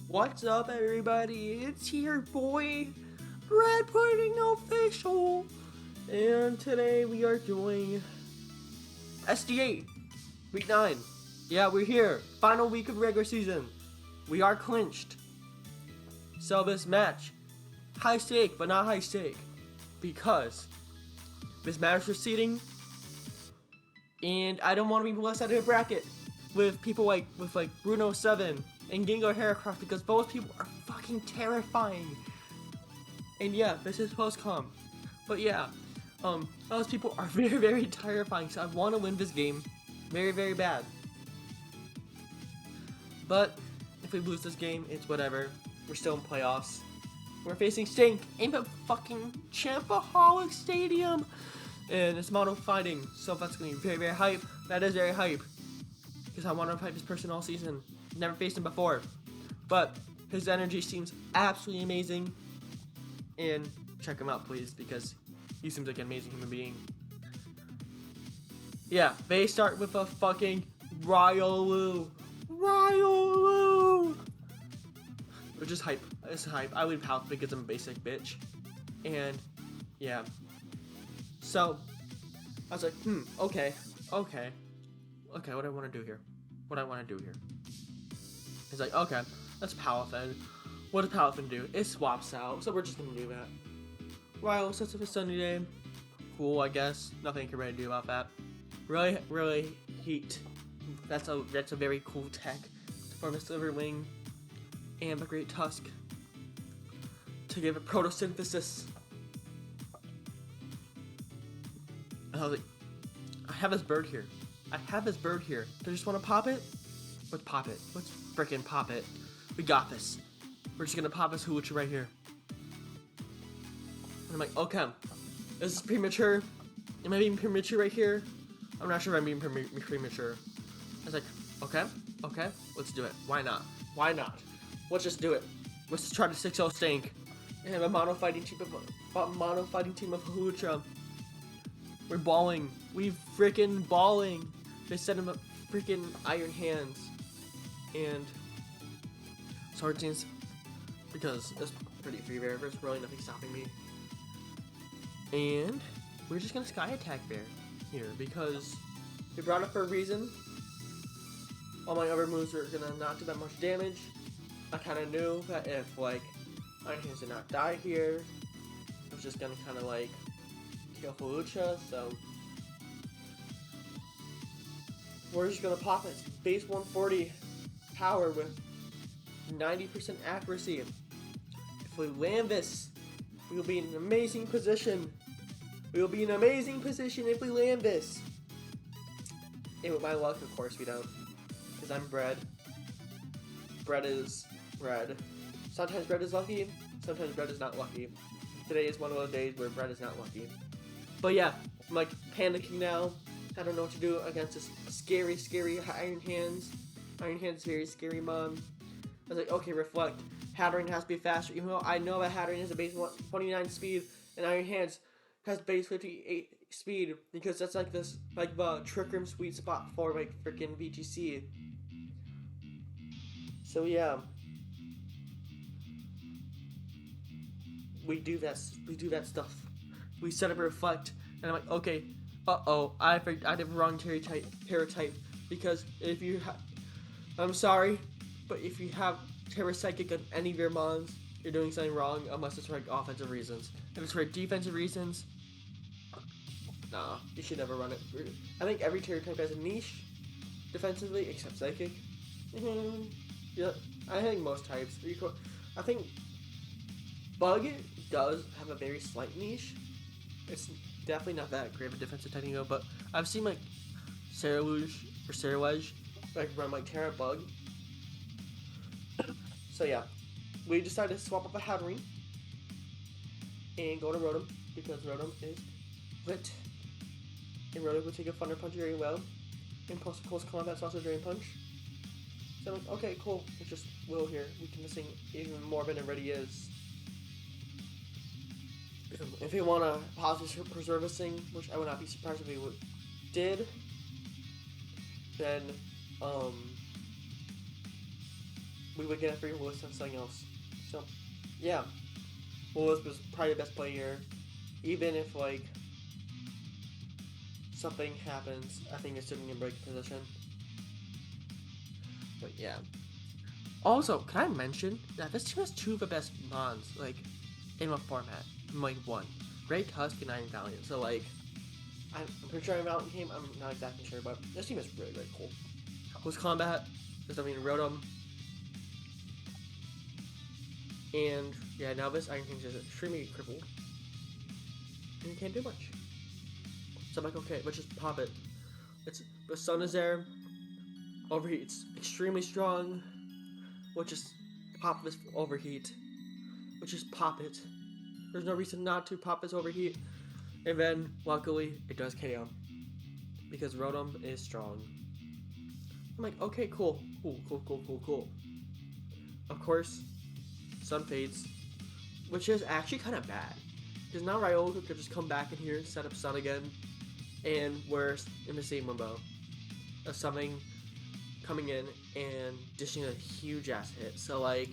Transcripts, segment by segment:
What's up, everybody? It's your boy, Red Pudding Official, and today we are doing SDA Week 9. Yeah, we're here. Final week of regular season. We are clinched. So this match, high stake, but not high stake, because this match is seeding, and I don't want to be left out of a bracket with people like Bruno 7 and Gingo Heracroft, because those people are fucking terrifying. And yeah, this is post-com. But yeah, those people are very, very terrifying, so I want to win this game very, very bad. But if we lose this game, it's whatever. We're still in playoffs. We're facing Stank in the fucking CHAMPAHOLICS stadium. And it's mono fighting, so that's going to be very, very hype. That is very hype, because I want to fight this person all season. Never faced him before, but his energy seems absolutely amazing, and check him out please, because he seems like an amazing human being. Yeah, they start with a fucking Riolu, which is hype. It's hype. I leave house because I'm a basic bitch, and yeah. So I was like, okay, what do I want to do here? He's like, okay, that's Palafin. What does Palafin do? It swaps out, so we're just gonna do that. Well, since it's a sunny day, cool, I guess. Nothing I can really do about that. Really heat. That's a very cool tech for the Silver Wing and the Great Tusk to give it protosynthesis. And I was like, I have this bird here. Do you just want to pop it? Let's pop it. Let's freaking pop it. We got this. We're just gonna pop this Hulucha right here. And I'm like, okay, this is premature. Am I being premature right here? I'm not sure if I'm being premature. I was like, okay, let's do it. Why not? Let's just do it. Let's just try to 6-0 Stank and have a mono fighting team of Hulucha. We're balling. We freaking balling. They set him up freaking Iron Hands and Swordsins, because it's pretty free bear. There's really nothing stopping me. And we're just gonna Sky Attack Bear here, because we brought it for a reason. All my other moves are gonna not do that much damage. I kinda knew that if like Iron Hands did not die here, it was just gonna kinda like kill Hulucha, so we're just gonna pop it. Base 140 power with 90% accuracy. If we land this, we will be in an amazing position. If we land this. And with my luck, of course, we don't. Because I'm bread. Bread is red. Sometimes bread is lucky, sometimes bread is not lucky. Today is one of those days where bread is not lucky. But yeah, I'm like panicking now. I don't know what to do against this scary Iron Hands. Iron Hands is very scary, Mom. I was like, okay, reflect. Hatterene has to be faster, even though I know that Hatterene has a base 29 speed, and Iron Hands has base 58 speed, because that's like this, like the Trick Room sweet spot for like freaking VGC. So yeah, we do that stuff. We set up a reflect, and I'm like, okay, I did the wrong Terra-type, because if you I'm sorry, but if you have Terra Psychic on any of your mons, you're doing something wrong, unless it's for like offensive reasons. If it's for defensive reasons, nah, you should never run it. I think every Terra type has a niche defensively, except Psychic. Yeah, I think most types. I think Bug does have a very slight niche. It's definitely not that great of a defensive technique, but I've seen like Ceruledge like run like Terra Bug. So yeah, we decided to swap up a Hatterene and go to Rotom, because Rotom is lit. And Rotom will take a Thunder Punch very well. And plus close combat's also Drain Punch. So I'm like, okay, cool. It's just Will here. We can sing even more than it already is. If you want to positive preserve a thing, which I would not be surprised if we did, then we would get a free Willis and something else. So, yeah. Willis was probably the best play here. Even if, like, something happens, I think it's still in break position. But, yeah. Also, can I mention that this team has 2 of the best mons, like, in what format? Like, 1. Great Tusk and Iron Valiant. So, like, I'm pretty sure Iron Valiant came, I'm not exactly sure, but this team is really, really cool. Close combat, there's something in Rotom. And, yeah, now this Iron King is extremely crippled. And you can't do much. So I'm like, okay, let's just pop it. The sun is there. Overheat's extremely strong. We'll just pop this overheat. We'll just pop it. There's no reason not to pop this overheat. And then, luckily, it does KO. Because Rotom is strong. I'm like, okay, cool. Cool. Of course, sun fades. Which is actually kind of bad. Because now Ryoga could just come back in here, set up sun again. And we're in the same limbo. Of something coming in and dishing a huge ass hit. So, like,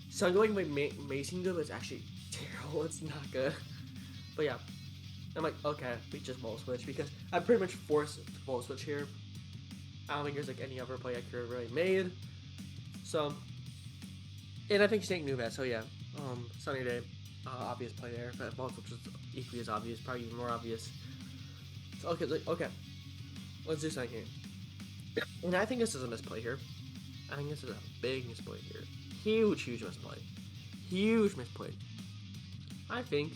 sun going with Amazing Good was actually terrible. It's not good. But yeah, I'm like, okay, we just Volt Switch because I pretty much forced Volt Switch here. I don't think there's like any other play I could have really made. So, and I think Stank knew that. So yeah, Sunny Day, obvious play there, but Volt Switch was equally as obvious, probably even more obvious. So okay, let's do something here. And I think this is a misplay here. I think this is a big misplay here. Huge misplay. Huge misplay. I think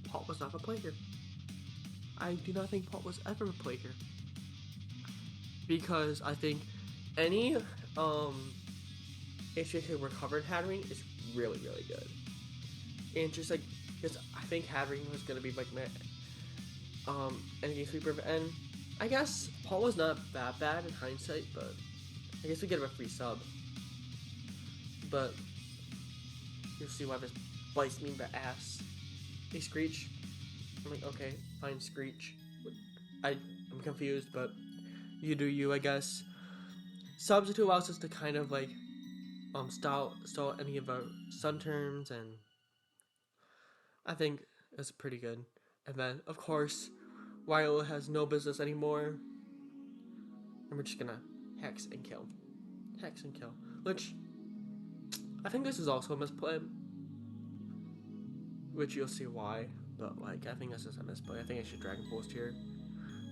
Paul was not a play here. I do not think Paul was ever a play here. Because I think any HJK recovered Hattering is really, really good. And just like, because I think Hattering was going to be like my energy sweeper. And I guess Paul was not that bad in hindsight, but I guess we get him a free sub. But you'll see why this bites me in the ass. Hey, Screech. I'm like, okay, fine, Screech. I'm confused, but you do you, I guess. Substitute allows us to kind of like stall any of our sun turns, and I think it's pretty good. And then, of course, Ryo has no business anymore, and we're just gonna hex and kill. Hex and kill. Which, I think this is also a misplay. Which you'll see why, but like, I think this is a misplay. I think I should Dragon Post here.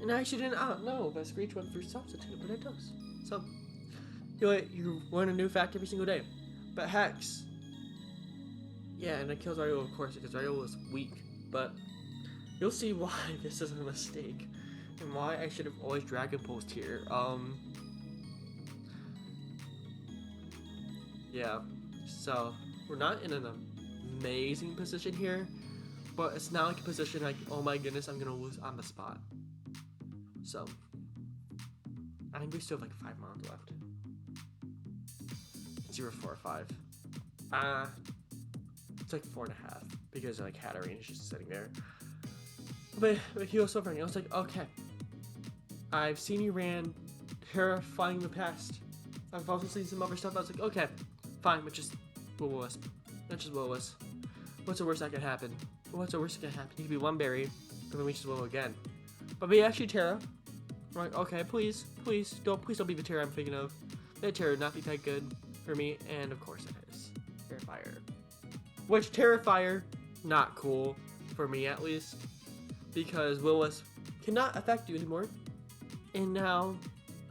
And I actually didn't, know if Screech went for substitute, but it does. So, you learn a new fact every single day. But Hex, yeah, and it kills Ryo, of course, because Ryo is weak, but you'll see why this is a mistake. And why I should have always Dragon Post here. Yeah, so, we're not in an amazing position here, but it's not like a position like, oh my goodness, I'm gonna lose on the spot. So, I think we still have like 5 mons left. 0, 4, 5. It's like 4.5 because like Hatterene is just sitting there. But he was suffering. I was like, okay, I've seen you ran terrifying in the past. I've also seen some other stuff. I was like, okay, fine, but just Will-Wisp. Not just Will-Wisp. What's the worst that could happen? What's the worst that could happen? He could be one berry, but then we just will again. But be actually Terra. I'm like, okay, please don't be the Terra I'm thinking of. That Terra would not be that good for me, and of course it is. Terrifier. Which Terrifier, not cool, for me at least. Because Will-Wisp cannot affect you anymore. And now,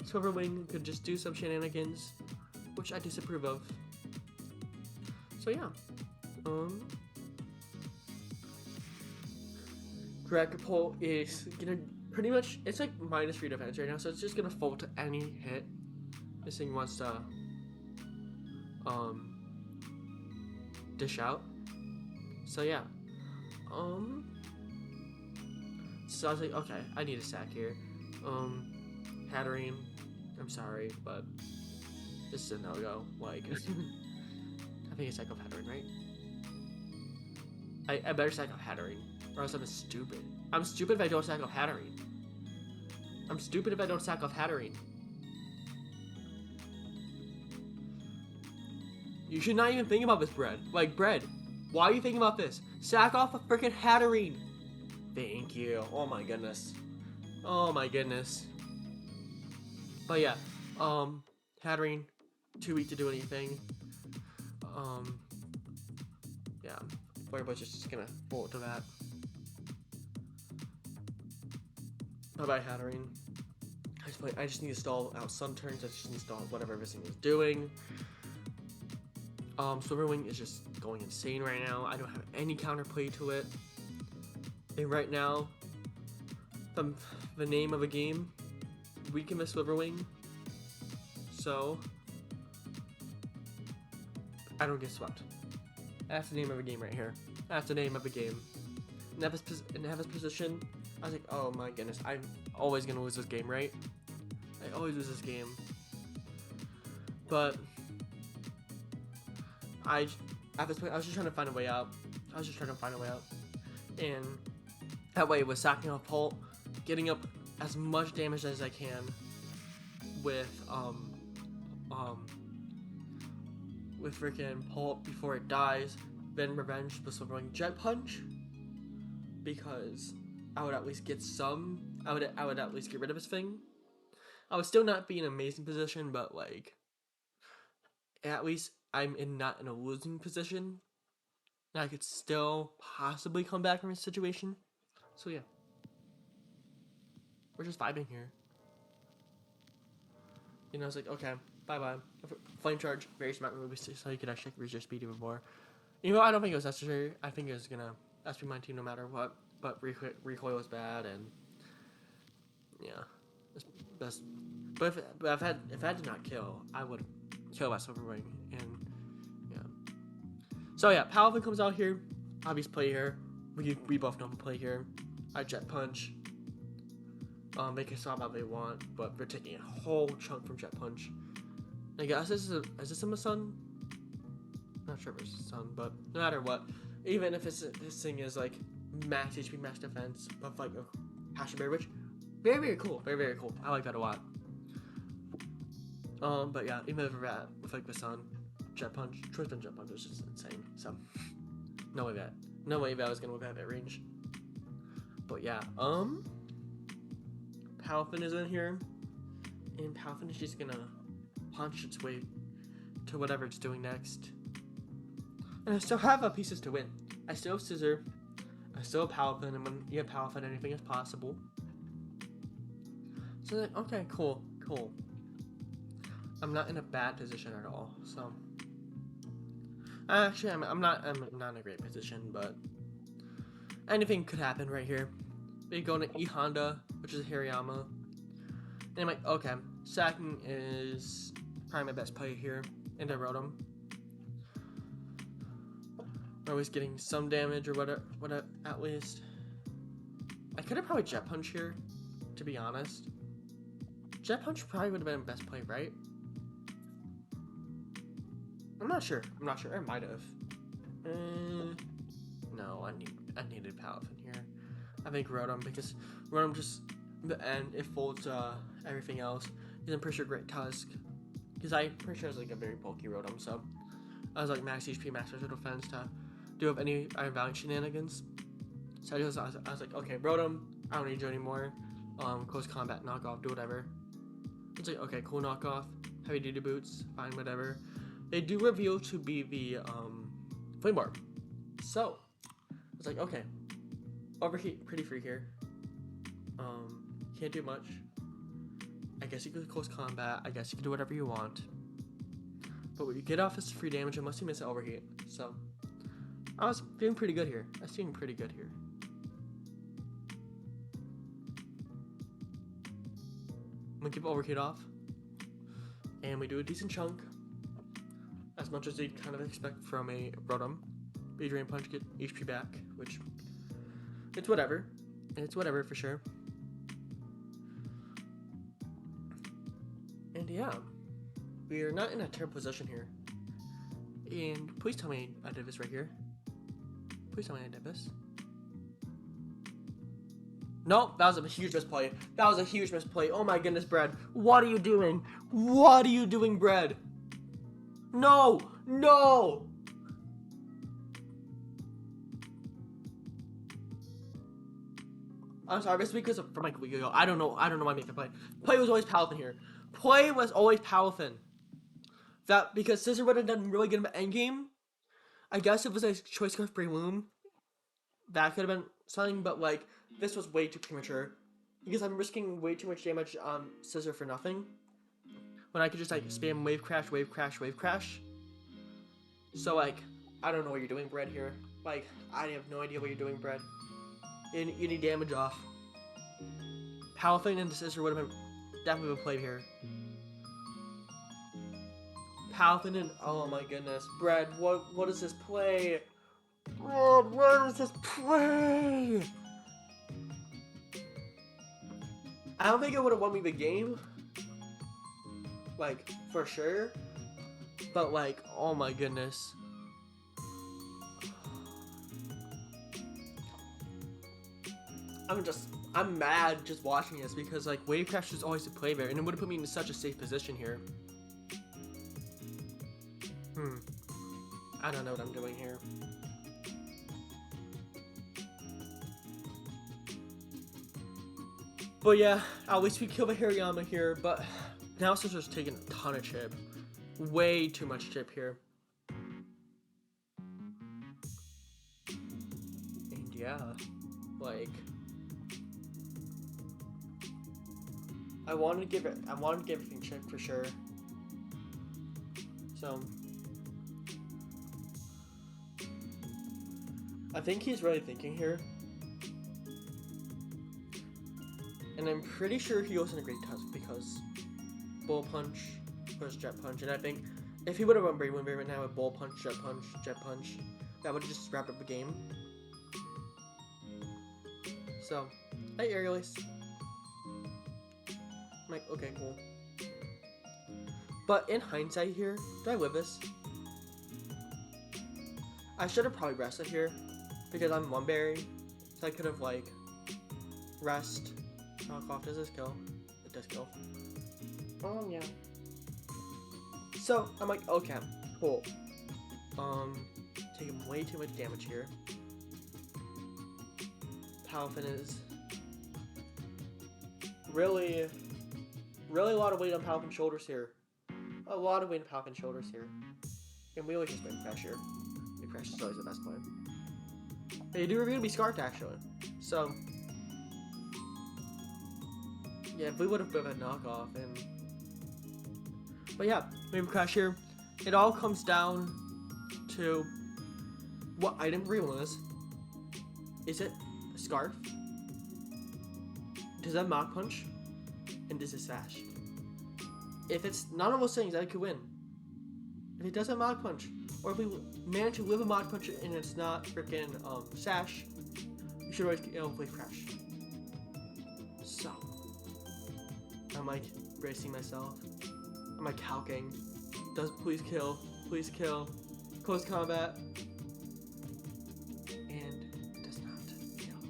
Silverwing could just do some shenanigans, which I disapprove of. So yeah. Dragapult is gonna pretty much, it's like -3 defense right now, so it's just gonna fall to any hit this thing wants to dish out. So yeah. So I was like, okay, I need a sack here. Hatterene, I'm sorry, but this is a no-go. Like, I think I sack off Hatterene, right? I better sack off Hatterene, or else I'm stupid. I'm stupid if I don't sack off Hatterene. I'm stupid if I don't sack off Hatterene. You should not even think about this, Bread. Like, Bread, why are you thinking about this? Sack off a freaking Hatterene. Thank you. Oh my goodness. Oh my goodness. But yeah, Hatterene, too weak to do anything. Yeah, Firebush is just gonna bolt to that. Bye bye, Hatterene. I just need to stall out Sun turns. I just need to stall whatever this thing is doing. Silverwing is just going insane right now. I don't have any counterplay to it. And right now, the name of a game, weaken the Silverwing, so I don't get swept. That's the name of a game right here. That's the name of a game. In Neva's position, I was like, oh my goodness, I'm always gonna lose this game, right? I always lose this game. But at this point, I was just trying to find a way out. And that way, with sacking off Pult, getting up as much damage as I can with freaking Pult before it dies, then revenge the Silverwing Jet Punch, because I would at least get some. I would at least get rid of his thing. I would still not be in an amazing position, but like, at least I'm not in a losing position. And I could still possibly come back from this situation. So yeah, we're just vibing here. You know, it's like, okay, bye-bye. Flame Charge, very smart move, so you could actually increase your speed even more. You know, I don't think it was necessary. I think it was gonna SP my team no matter what. But recoil was bad, and yeah, it's best. But if I did not kill, I would kill my Silverwing, and yeah. So yeah, Palvin comes out here. Obvious play here. We both know the play here. I Jet Punch. They can stop how they want, but they're taking a whole chunk from Jet Punch. I guess is this in the sun? Not sure if it's the sun, but no matter what, even if this thing is like max HP, max defense, but like a Passion Berry, which very cool, very cool. I like that a lot. But yeah, even with that, with like the sun, Jet Punch, Choice Band Jet Punch is just insane. So no way that was gonna work out that range. But yeah, Palfin is in here, and Palfin is just gonna punch its way to whatever it's doing next. And I still have pieces to win. I still have Scissor, I still have Palfin, and when you have Palfin, anything is possible. So like, okay, cool. I'm not in a bad position at all. So actually, I'm not in a great position, but anything could happen right here. We go into E Honda, which is a Hariyama, and I'm like, okay, sacking is probably my best play here, and I wrote him. We're always getting some damage or whatever at least. I could have probably Jet Punch here, to be honest. Jet Punch probably would have been the best play, right? I'm not sure. I might have. No, I needed Palafin here. I think Rotom, because Rotom just the end it folds everything else. Because I'm pretty sure Great Tusk. Because I'm pretty sure it's like a very bulky Rotom, so I was like max HP, max special defense to do up any Iron Valiant shenanigans. So I was like, okay, Rotom, I don't need you anymore. Close combat, knockoff, do whatever. It's like, okay, cool knockoff, heavy duty boots, fine, whatever. They do reveal to be the Flame Orb. So it's like, okay, overheat, pretty free here. Can't do much. I guess you could close combat. I guess you can do whatever you want. But what you get off is free damage unless you miss an overheat. So I was feeling pretty good here. I'm gonna keep overheat off, and we do a decent chunk, as much as you'd kind of expect from a Rotom. Be Drain Punch, get HP back, which it's whatever. It's whatever for sure. And yeah, we are not in a terrible position here. And please tell me I did this right here. Please tell me I did this. Nope, that was a huge misplay. Oh my goodness, Brad. What are you doing? What are you doing, Brad? No! No! I'm sorry, this week was from like a week ago. I don't know why I made the play. Play was always Paluthen here. Play was always Paluthen. That because Scissor would have done really good in the endgame. I guess it was a choice scarf Breloom. That could have been something, but like this was way too premature. Because I'm risking way too much damage on Scissor for nothing. When I could just like spam wave crash, wave crash, wave crash. So like, I don't know what you're doing, Bread, here. Like, I have no idea what you're doing, Bread. You need damage off. Paluthen and Scissor would have been definitely been played here. Paluthen and oh my goodness, Bread, what is this play? Bread, what is this play? I don't think it would have won me the game. Like, for sure. But like, oh my goodness. I'm mad just watching this because like Wave Crash is always a play there and it would have put me in such a safe position here. I don't know what I'm doing here. But yeah, at least we killed the Hariyama here, but now Scissor's taking a ton of chip. Way too much chip here. And yeah, like I wanted to give everything chip for sure. So I think he's really thinking here. And I'm pretty sure he goes in a Great Tusk because Bull Punch versus Jet Punch. And I think if he would have run Breloom right now with Bull Punch, Jet Punch, that would have just wrapped up the game. So, I Aerial Ace. I'm like, okay, cool. But in hindsight here, do I live this? I should have probably rested here because I'm one berry. So I could have like rest. Knock off. Does this kill? It does kill. Yeah. So I'm like, okay, cool. Taking way too much damage here. Paluthen is really a lot of weight on Paluthen's shoulders here. A lot of weight on Paluthen's shoulders here. And we always just win Crash here. The Crash is always the best play. They do reveal to be Scarfed actually. So yeah, we would have been a knockoff and but yeah, maybe Crash here. It all comes down to what item Breloom is. Is it a Scarf? Does that Mach Punch? And does it Sash? If it's none of those things, I could win. If it doesn't Mach Punch, or if we manage to live a Mach Punch and it's not freaking Sash, we should always play Crash. So I'm like bracing myself. I'm like calcing. Please kill. Please kill. Close combat. And does not kill.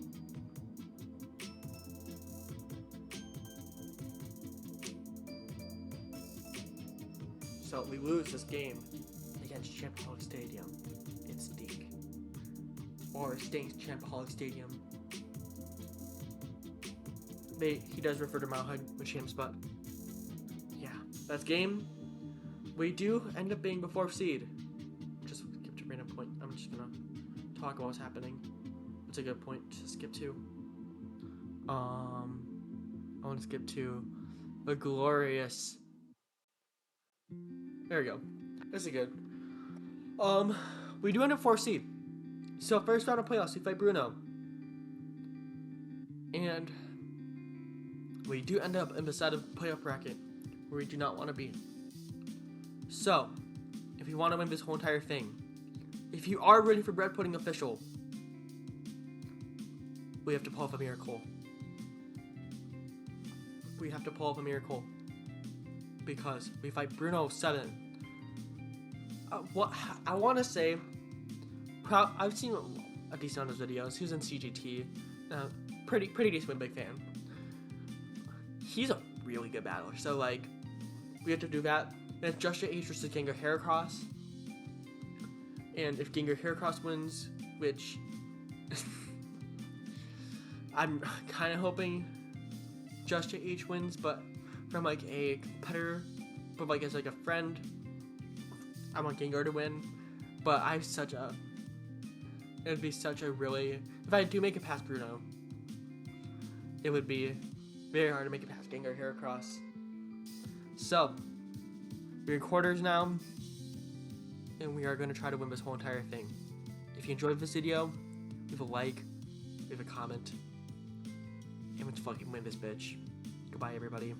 So we lose this game against Champaholic Stadium. It's Stank. Or Stank's Champaholic Stadium. He does refer to Milehigh machamps, but yeah, that's game. We do end up being the 4th seed. Just skip to a random point. I'm just gonna talk about what's happening. It's a good point to skip to. I want to skip to the glorious. There we go. This is good. We do end up 4th seed. So first round of playoffs, we fight Bruno, and we do end up in the side of playoff bracket where we do not want to be. So, if you want to win this whole entire thing, if you are ready for Bread Pudding official, we have to pull off a miracle. We have to pull off a miracle because we fight Bruno 7. What I want to say, I've seen a decent amount of his videos. He was in CGT, pretty decent, big fan. He's a really good battler, so like we have to do that. And it's Just H versus Gengar Heracross. And if Gengar Heracross wins, which I'm kind of hoping Just H wins, but from like a competitor, but like as like a friend, I want Gengar to win. But it would be such a really, if I do make it past Bruno, it would be very hard to make it past Gengar Heracross. So, we're in quarters now, and we are going to try to win this whole entire thing. If you enjoyed this video, leave a like, leave a comment, and let's fucking win this bitch. Goodbye, everybody.